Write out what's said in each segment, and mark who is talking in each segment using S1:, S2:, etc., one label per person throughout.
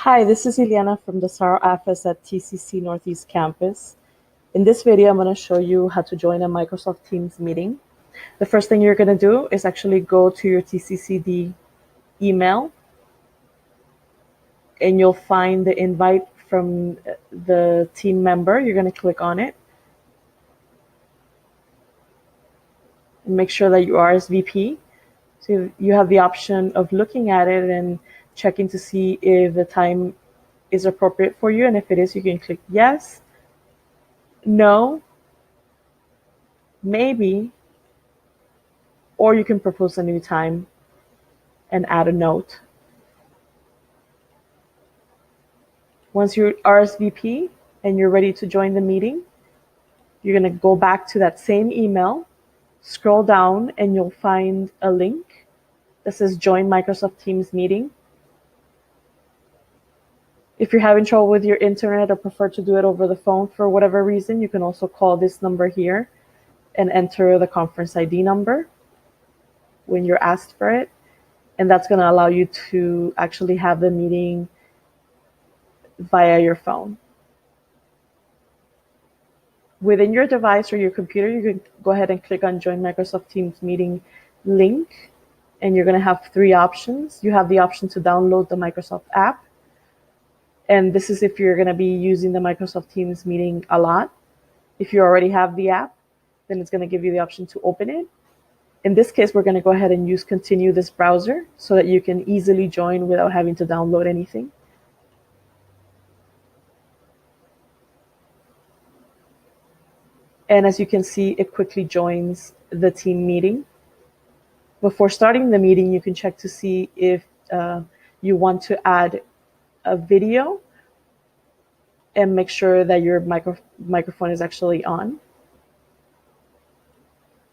S1: Hi, this is Ileana from the SAR office at TCC Northeast Campus. In this video, I'm going to show you how to join a Microsoft Teams meeting. The first thing you're going to do is actually go to your TCCD email, and you'll find the invite from the team member. You're going to click on it and make sure that you RSVP. So you have the option of looking at it and checking to see if the time is appropriate for you, and if it is, you can click yes, no, maybe, or you can propose a new time and add a note. Once you RSVP and you're ready to join the meeting, you're going to go back to that same email, scroll down, and you'll find a link that says Join Microsoft Teams Meeting. If you're having trouble with your internet or prefer to do it over the phone for whatever reason, you can also call this number here and enter the conference ID number when you're asked for it. And that's going to allow you to actually have the meeting via your phone. Within your device or your computer, you can go ahead and click on Join Microsoft Teams Meeting link, and you're going to have three options. You have the option to download the Microsoft app, and this is if you're going to be using the Microsoft Teams meeting a lot. If you already have the app, then it's going to give you the option to open it. In this case, we're going to go ahead and use Continue this browser so that you can easily join without having to download anything. And as you can see, it quickly joins the team meeting. Before starting the meeting, you can check to see if you want to add a video and make sure that your microphone is actually on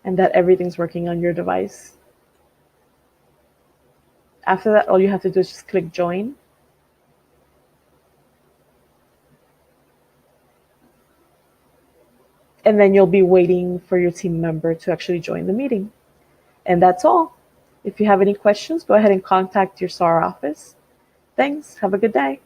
S1: and that everything's working on your device. After that, all you have to do is just click Join. And then you'll be waiting for your team member to actually join the meeting. And that's all. If you have any questions, go ahead and contact your SAR office. Thanks. Have a good day.